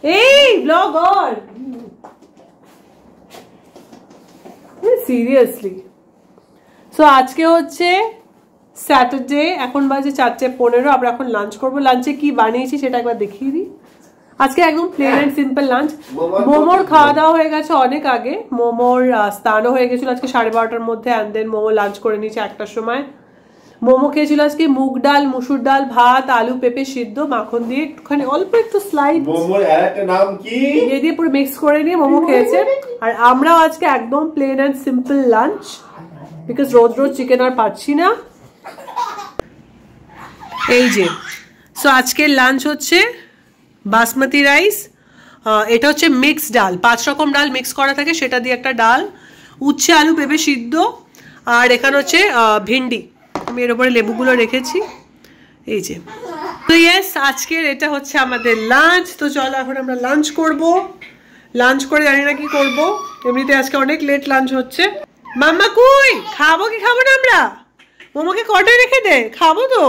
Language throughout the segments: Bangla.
এই ব্লগার সিরিয়াসলি। সো আজকে হচ্ছে স্যাটারডে, এখন বাজে 4:15। আমরা এখন লাঞ্চ করবো। লাঞ্চে কি বানিয়েছি সেটা একবার দেখিয়ে দিই। আজকে একদম প্লেন এন্ড সিম্পল লাঞ্চ। মোমোর খাওয়া দাওয়া হয়ে গেছে অনেক আগে, মোমোর স্নানও হয়ে গেছিল আজকে 12:30টার মধ্যে। অ্যান্ড দেন মোমো লাঞ্চ করে নিয়েছি 1টার সময়। মোমো খেয়েছিল আজকে মুগ ডাল, মুসুর ডাল, ভাত, আলু পেঁপে সিদ্ধ, মাখন দিয়ে একটুখানি অল্প একটু স্লাইড মোমোর আরেকটা নাম কি দিয়ে দিয়ে পুরো মিক্স করে নিয়ে মোমো খেয়েছে। আর আমরাও আজকে একদম plain and simple lunch, because রোজ রোজ চিকেন আর পাচ্ছি না। এই যে সো আজকের লাঞ্চ হচ্ছে বাসমতি রাইস, এটা হচ্ছে মিক্স ডাল, 5 রকম ডাল মিক্স করা থাকে, সেটা দিয়ে একটা ডাল, উচ্ছে আলু পেঁপে সিদ্ধ, আর এখানে হচ্ছে ভিন্ডি। আমি এর উপরে লেবুগুলো রেখেছি। এই যে তো ইয়েস, আজকের এটা হচ্ছে আমাদের লাঞ্চ। তো চলো এখন আমরা লাঞ্চ করব। লাঞ্চ করে জানি না কি করব, এমনিতে আজকে অনেক লেট লাঞ্চ হচ্ছে। মাম্মা কই, খাবো কি খাবো না আমরা? মোমোকে কটায় রেখে দে, খাবো তো।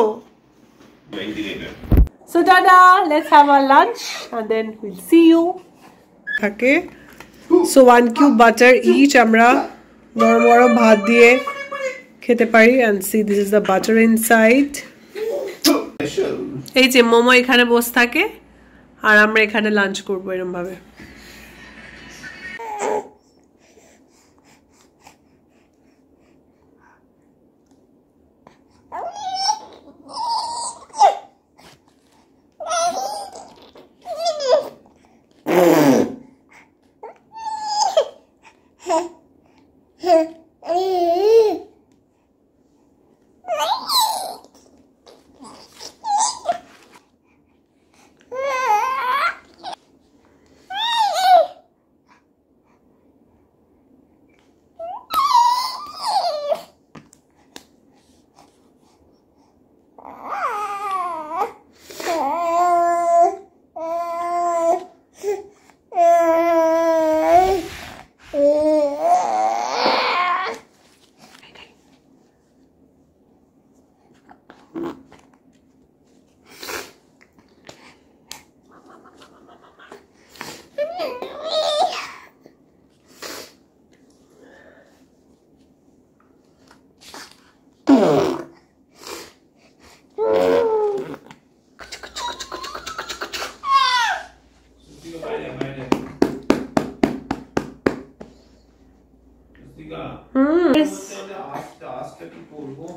So tada, let's have our lunch and then we'll see you. Okay. So 1 cube butter each আমরা গরম গরম ভাত দিয়ে খেতে পারি। And see, this is the butter inside. এই যে মোমো এখানে বসে থাকে আর আমরা এখানে লাঞ্চ করবো এরকম ভাবে।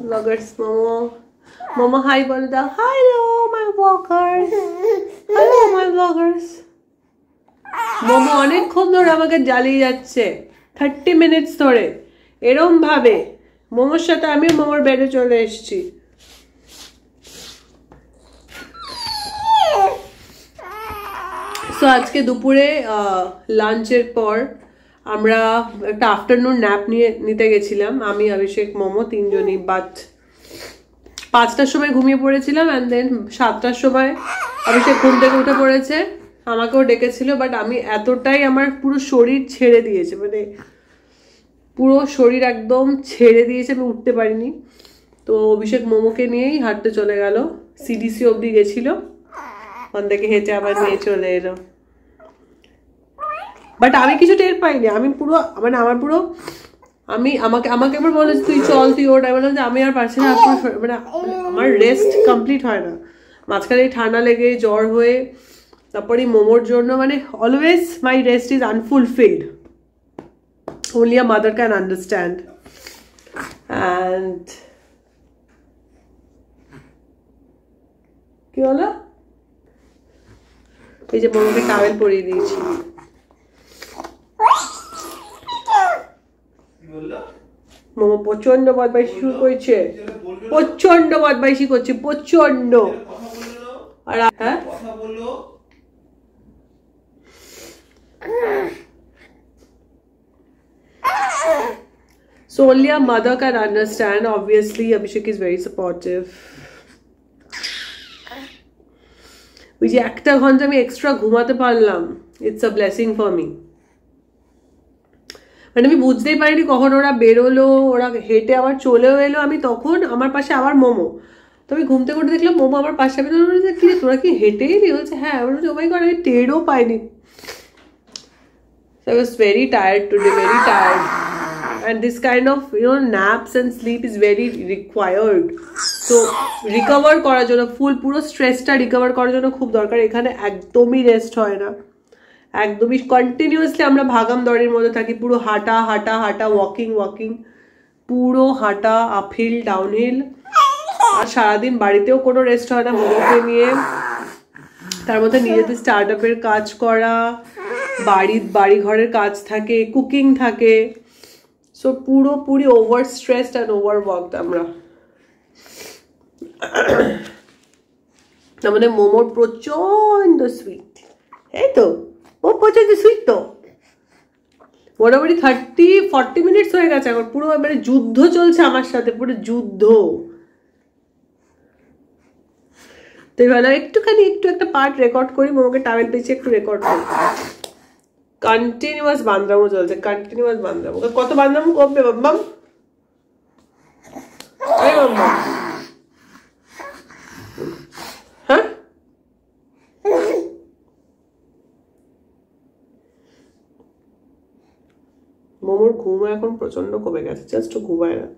Vloggers Momo. Momo hi bole dao. Hello my vloggers. Hello my vloggers. Momo অনেকক্ষণ ধরে আমাকে জ্বালিয়ে যাচ্ছে, 30 মিনিটস ধরে এরম ভাবে। মোমোর সাথে আমি মোমোর বেডে চলে এসেছি। সো আজকে দুপুরে লাঞ্চের পর আমরা একটা আফটারনুন ন্যাপ নিতে গেছিলাম, আমি অভিষেক মোমো তিনজনই। বাট 5টার সময় ঘুমিয়ে পড়েছিলাম। অ্যান্ড দেন 7টার সময় অভিষেক ঘুম থেকে উঠে পড়েছে, আমাকেও ডেকেছিল। বাট আমি এতটাই, আমার পুরো শরীর ছেড়ে দিয়েছে, মানে পুরো শরীর একদম ছেড়ে দিয়েছে, আমি উঠতে পারিনি। তো অভিষেক মোমোকে নিয়েই হাঁটতে চলে গেল, সিডিসি অবধি গেছিল, ওখান থেকে হেঁটে আবার নিয়ে চলে এলো। বাট আমি কিছু টের পাইনি, আমি পুরো মানে আমার পুরো আমাকে এবার বলে তুই চল, তুই ওটা বললাম যে আমি আর পারছি না, মানে আমার রেস্ট কমপ্লিট হয় না। মাঝখানে ঠান্ডা লেগে জ্বর হয়ে তারপরে মোমোর জন্য, মানে always my rest is unfulfilled, only a mother can understand. And কি হলো, এই যে মোমোকে টাওয়েল পরিয়ে দিয়েছি। মোমো প্রচন্ড বদমাইশি শুরু করেছে, প্রচন্ড বদমাইশি করছে, প্রচন্ড। আর হ্যাঁ so only a mother can understand. Obviously Abhishek is very supportive. ওই যে 1 ঘন্টা আমি এক্সট্রা ঘুমাতে পারলাম, it's a blessing for me. মানে আমি বুঝতেই পারিনি কখন ওরা বেরোলো, ওরা হেঁটে আবার চলেও এলো, আমি তখন আমার পাশে আবার মোমো, তো আমি ঘুম থেকে উঠে দেখলাম মোমো আমার পাশে, আমি বলছি কি তোরা কি হেঁটে এলি? বলছে হ্যাঁ। আমি বলছি ও মাই গড, আমি টেরও পাইনি। So I was very tired today, very tired. And this kind of naps and sleep is very required. So recover করার জন্য পুরো স্ট্রেসটা রিকভার করার জন্য খুব দরকার। এখানে একদমই রেস্ট হয় না, একদমই কন্টিনিউয়াসলি আমরা ভাগাম দৌড়ের মধ্যে থাকি। পুরো হাঁটা হাঁটা হাঁটা, ওয়াকিং, পুরো হাঁটা, আপহিল ডাউনহিল। আর সারাদিন বাড়িতেও কোনো রেস্ট হয় না মোমোকে নিয়ে। তার মধ্যে নিজেদের স্টার্ট আপের কাজ করা, বাড়ি ঘরের কাজ থাকে, কুকিং থাকে। সো পুরোপুরি overstressed and overworked আমরা। আমাদের মোমোর প্রচন্ড সুইট, এই তো ও প্রচন্ড সুইট। তো মোটামুটি 30-40 মিনিটস হয়ে গেছে এখন। পুরো এবারে যুদ্ধ চলছে আমার সাথে, পুরো যুদ্ধ। তো এবার একটু একটা পার্ট রেকর্ড করি, মোমোকে টাওয়েল পেয়েছি একটু রেকর্ড করি। কন্টিনিউয়াস বান্দরামো চলছে, কন্টিনিউয়াস বান্দরামো। কত বান্দরামো করবে বাম্বাম? হ্যাঁ, মোমোর ঘুম এখন প্রচন্ড কমে গেছে, জাস্ট ঘুমায় না।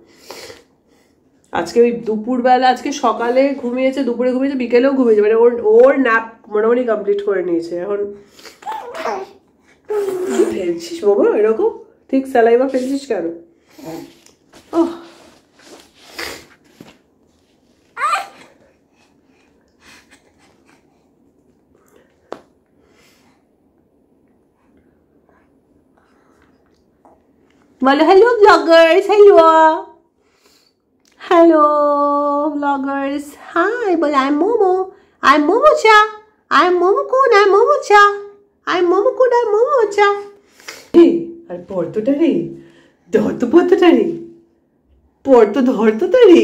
আজকে ওই দুপুরবেলা, আজকে সকালে ঘুমিয়েছে, দুপুরে ঘুমিয়েছে, বিকেলেও ঘুমিয়েছে, মানে ওর ন্যাপ মোটামুটি কমপ্লিট করে নিয়েছে। এখন কি ফেলছিস মোমো এরকম? ঠিক স্যালাইভা ফেলছিস কেন? ওহ, বলো hello Bloggers, hello vloggers, hi. But I'm Momo, I'm Momo-cha, I'm Momo-kun, I'm Momo-cha, I'm Momo-kun, I'm Momo-cha. Hey, আর পড়তোটারি পড়তোটারি ধরতোটারি।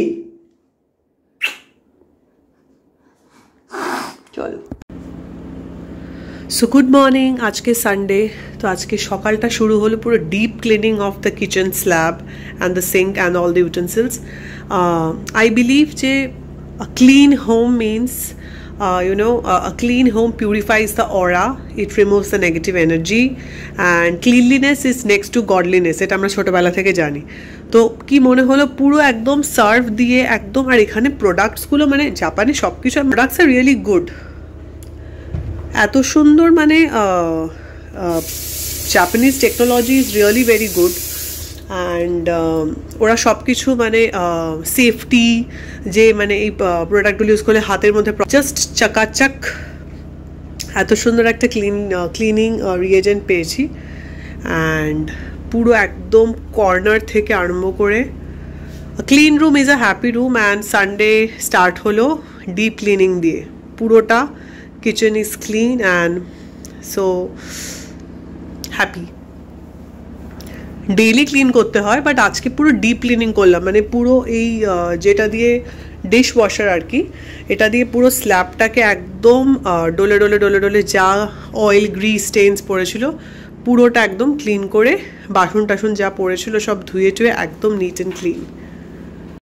চলো। সো গুড মর্নিং, আজকে সানডে। তো আজকে সকালটা শুরু হলো পুরো deep cleaning of the kitchen slab and the sink and all the utensils. I believe যে a clean home means a clean home purifies the aura, it removes the negative energy, and cleanliness is next to godliness, এটা আমরা ছোটবেলা থেকে জানি। তো কি মনে হলো পুরো একদম সার্ভ দিয়ে একদম। আর এখানে প্রোডাক্টসগুলো মানে জাপানে সব কিছু প্রোডাক্টস আর রিয়েলি গুড, এত সুন্দর, মানে Japanese technology is really very good. And ওরা সব কিছু মানে সেফটি, যে মানে এই প্রোডাক্টগুলো ইউজ করলে হাতের মধ্যে জাস্ট চাকাচাক, এত সুন্দর একটা ক্লিনিং রিএজেন্ট পেয়েছি। অ্যান্ড পুরো একদম কর্নার থেকে আরম্ভ করে clean room is a happy room. And Sunday start হলো ডিপ ক্লিনিং দিয়ে, পুরোটা kitchen is clean and so happy. Daily clean করতে হয়, বাট আজকে পুরো ডিপ ক্লিনিং করলাম, মানে পুরো এই যেটা দিয়ে ডিশ ওয়াশার আর কি, এটা দিয়ে পুরো স্ল্যাবটাকে একদম ডলে ডলে ডলে ডলে যা অয়েল গ্রিস স্টেন্স পড়েছিল পুরোটা একদম ক্লিন করে, বাসন টাসন যা পড়েছিল সব ধুয়ে টুয়ে একদম নিট অ্যান্ড ক্লিন।